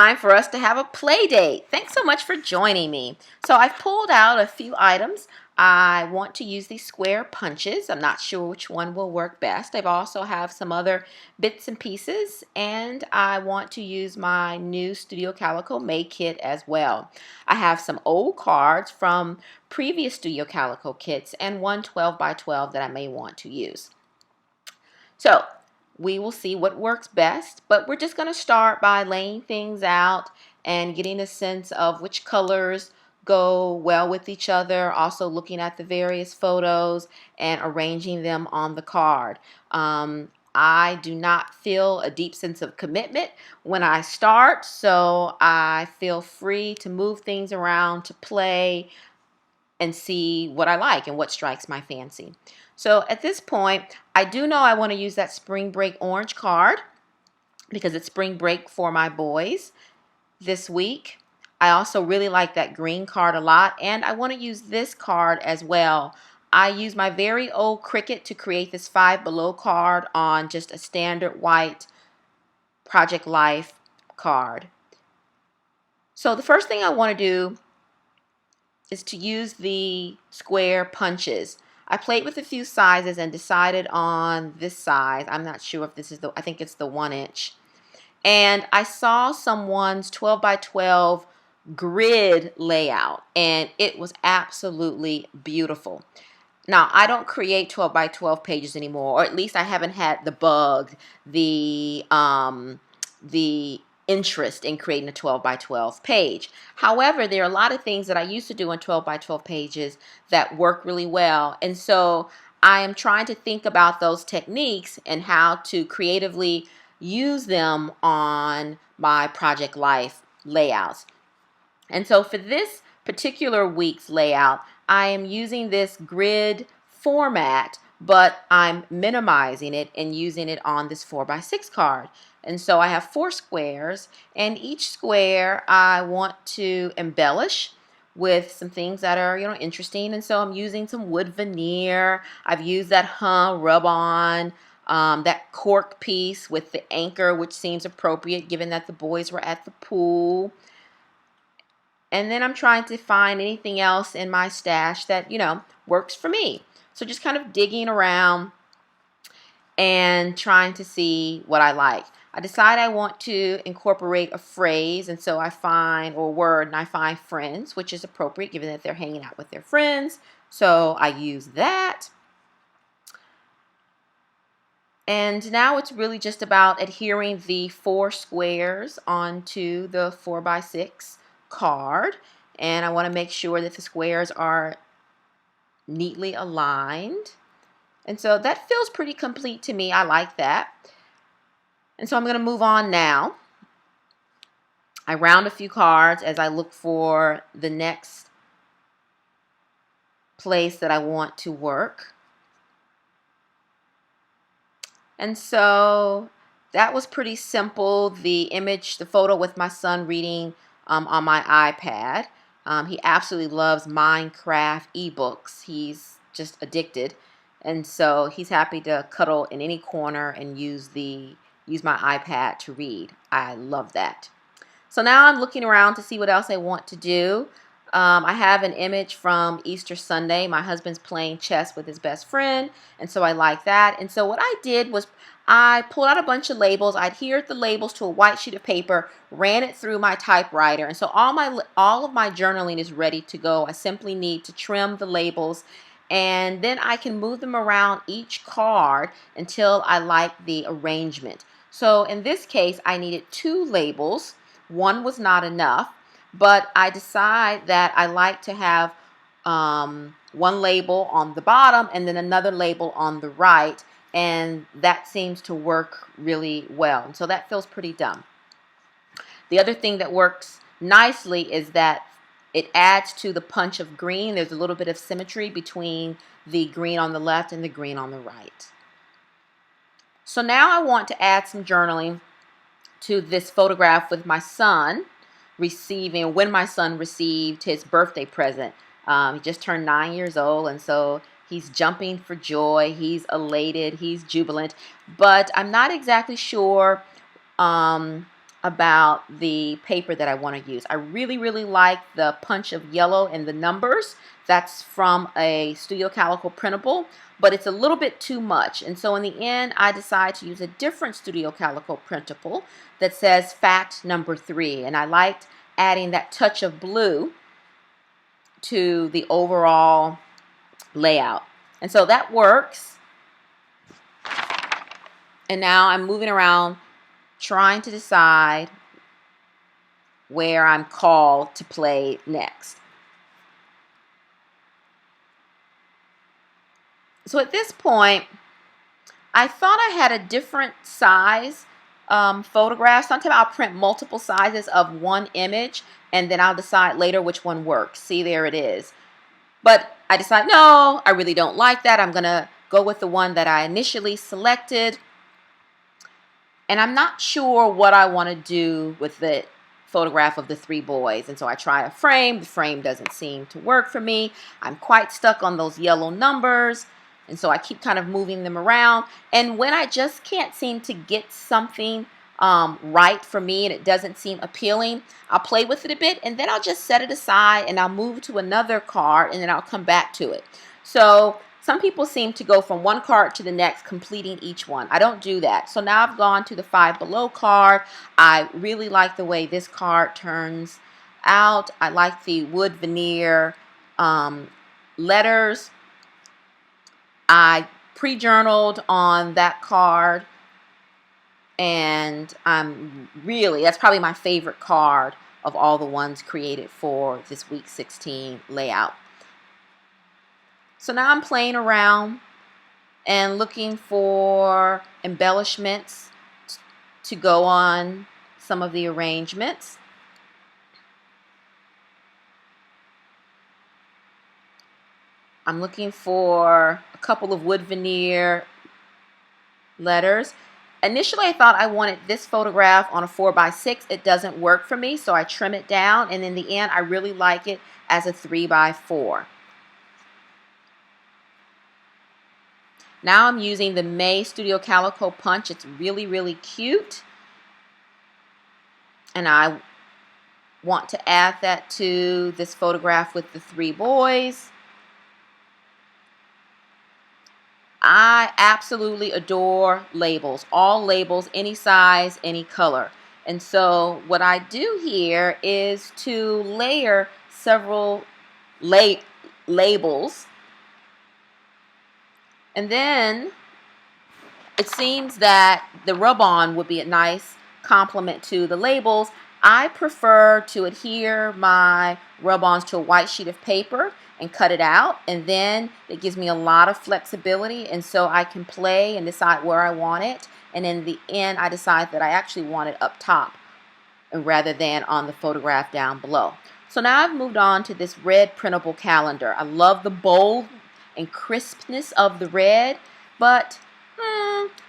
time for us to have a play date. Thanks so much for joining me. So I've pulled out a few items. I want to use these square punches. I'm not sure which one will work best. I also have some other bits and pieces, and I want to use my new Studio Calico May kit as well. I have some old cards from previous Studio Calico kits and one 12 by 12 that I may want to use. So we will see what works best, but we're just going to start by laying things out and getting a sense of which colors go well with each other, also looking at the various photos and arranging them on the card. I do not feel a deep sense of commitment when I start, so I feel free to move things around, to play and see what I like and what strikes my fancy. So at this point, I do know I want to use that spring break orange card because it's spring break for my boys this week. I also really like that green card a lot, and I want to use this card as well. I use my very old Cricut to create this Five Below card on just a standard white Project Life card. So the first thing I want to do is to use the square punches. I played with a few sizes and decided on this size. I'm not sure if this is I think it's the 1 inch. And I saw someone's 12 by 12 grid layout, and it was absolutely beautiful. Now, I don't create 12 by 12 pages anymore, or at least I haven't had the bug, the interest in creating a 12 by 12 page. However, there are a lot of things that I used to do in 12 by 12 pages that work really well. And so I am trying to think about those techniques and how to creatively use them on my Project Life layouts. And so for this particular week's layout, I am using this grid format, but I'm minimizing it and using it on this 4x6 card. And so I have 4 squares, and each square I want to embellish with some things that are, interesting. And so I'm using some wood veneer. I've used that rub-on, that cork piece with the anchor, which seems appropriate given that the boys were at the pool. And then I'm trying to find anything else in my stash that, works for me. So just kind of digging around and trying to see what I like. I decide I want to incorporate a phrase, and so I find, or word, and I find friends, which is appropriate given that they're hanging out with their friends. So I use that. And now it's really just about adhering the 4 squares onto the 4x6 card, and I want to make sure that the squares are neatly aligned. And so that feels pretty complete to me. I like that. And so I'm going to move on now. I round a few cards as I look for the next place that I want to work. And so that was pretty simple. The photo with my son reading on my iPad. He absolutely loves Minecraft ebooks. He's just addicted. And so he's happy to cuddle in any corner and use my iPad to read. I love that. So now I'm looking around to see what else I want to do. I have an image from Easter Sunday. My husband's playing chess with his best friend, and so I like that. And so what I did was I pulled out a bunch of labels. I adhered the labels to a white sheet of paper, ran it through my typewriter, and so all of my journaling is ready to go. I simply need to trim the labels, and then I can move them around each card until I like the arrangement. So in this case, I needed 2 labels. One was not enough. But I decide that I like to have one label on the bottom and then another label on the right, and that seems to work really well. And so that feels pretty dumb. The other thing that works nicely is that it adds to the punch of green. There's a little bit of symmetry between the green on the left and the green on the right. So now I want to add some journaling to this photograph with my son when my son received his birthday present. He just turned 9 years old, and so he's jumping for joy. He's elated. He's jubilant. But I'm not exactly sure about the paper that I want to use. I really, really like the punch of yellow and the numbers. That's from a Studio Calico printable, but it's a little bit too much. And so in the end, I decided to use a different Studio Calico printable that says fact number 3. And I liked adding that touch of blue to the overall layout. And so that works. And now I'm moving around trying to decide where I'm called to play next. So at this point, I thought I had a different size photograph. Sometimes I'll print multiple sizes of one image, and then I'll decide later which one works. See, there it is. But I decided, no, I really don't like that. I'm going to go with the one that I initially selected. And I'm not sure what I want to do with the photograph of the 3 boys. And so I try a frame. The frame doesn't seem to work for me. I'm quite stuck on those yellow numbers. And so I keep kind of moving them around. And when I just can't seem to get something right for me and it doesn't seem appealing, I'll play with it a bit and then I'll just set it aside and I'll move to another card and then I'll come back to it. So some people seem to go from one card to the next, completing each one. I don't do that. So now I've gone to the Five Below card. I really like the way this card turns out. I like the wood veneer letters. I pre-journaled on that card, and that's probably my favorite card of all the ones created for this week 16 layout. So now I'm playing around and looking for embellishments to go on some of the arrangements. I'm looking for a couple of wood veneer letters. Initially, I thought I wanted this photograph on a 4x6. It doesn't work for me, so I trim it down, and in the end, I really like it as a 3x4. Now I'm using the May Studio Calico punch. It's really, really cute. And I want to add that to this photograph with the 3 boys. I absolutely adore labels. All labels, any size, any color. And so what I do here is to layer several labels. And then it seems that the rub-on would be a nice complement to the labels. I prefer to adhere my rub-ons to a white sheet of paper and cut it out, and then it gives me a lot of flexibility, and so I can play and decide where I want it, and in the end I decide that I actually want it up top rather than on the photograph down below. So now I've moved on to this red printable calendar. I love the bold and crispness of the red, but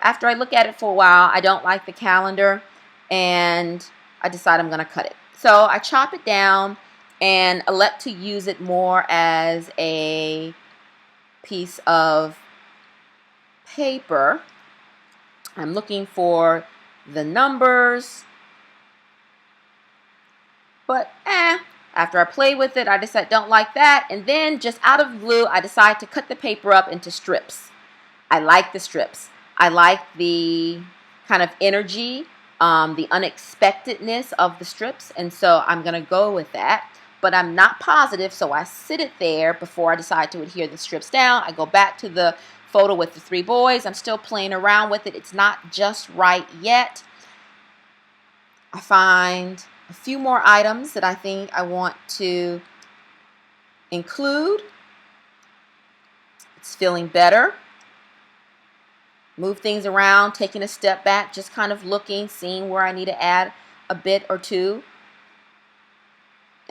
after I look at it for a while, I don't like the calendar, and I decide I'm going to cut it. So I chop it down and elect to use it more as a piece of paper. I'm looking for the numbers, but after I play with it, I decide don't like that, and then just out of the blue, I decide to cut the paper up into strips. I like the strips. I like the kind of energy, the unexpectedness of the strips, and so I'm going to go with that. But I'm not positive, so I sit it there before I decide to adhere the strips down. I go back to the photo with the 3 boys. I'm still playing around with it. It's not just right yet. I find a few more items that I think I want to include. It's feeling better. Move things around, taking a step back, just kind of looking, seeing where I need to add a bit or two.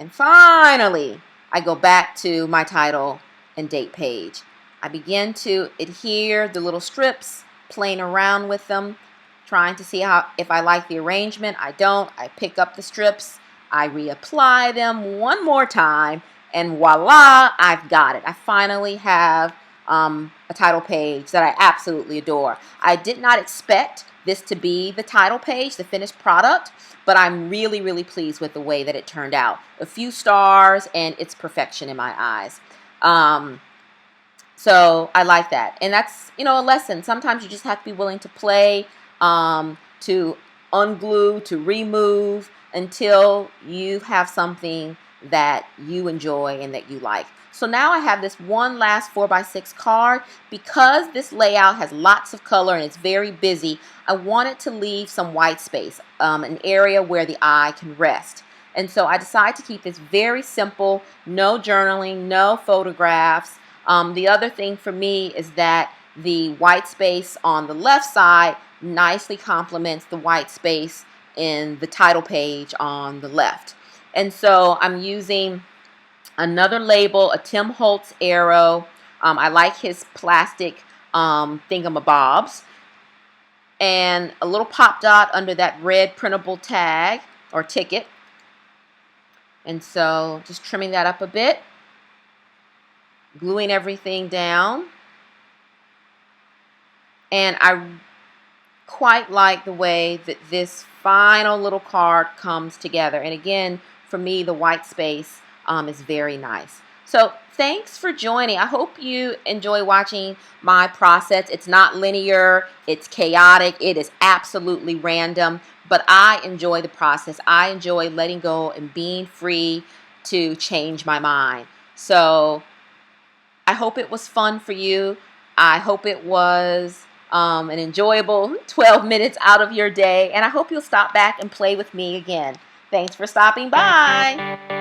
And finally, I go back to my title and date page. I begin to adhere the little strips, playing around with them, trying to see if I like the arrangement. I don't. I pick up the strips, I reapply them one more time, and voila, I've got it. I finally have a title page that I absolutely adore. I did not expect this to be the title page, the finished product, but I'm really, really pleased with the way that it turned out. A few stars, and it's perfection in my eyes. So I like that. And that's, a lesson. Sometimes you just have to be willing to play, to unglue, to remove until you have something that you enjoy and that you like. So now I have this one last 4x6 card. Because this layout has lots of color and it's very busy, I wanted to leave some white space, an area where the eye can rest. And so I decided to keep this very simple, no journaling, no photographs. The other thing for me is that the white space on the left side nicely complements the white space in the title page on the left. And so I'm using another label, a Tim Holtz Arrow. I like his plastic thingamabobs. And a little pop dot under that red printable tag or ticket. And so just trimming that up a bit. Gluing everything down. And I quite like the way that this final little card comes together. And again, for me, the white space is very nice. So thanks for joining. I hope you enjoy watching my process. It's not linear. It's chaotic. It is absolutely random. But I enjoy the process. I enjoy letting go and being free to change my mind. So I hope it was fun for you. I hope it was an enjoyable 12 minutes out of your day. And I hope you'll stop back and play with me again. Thanks for stopping by.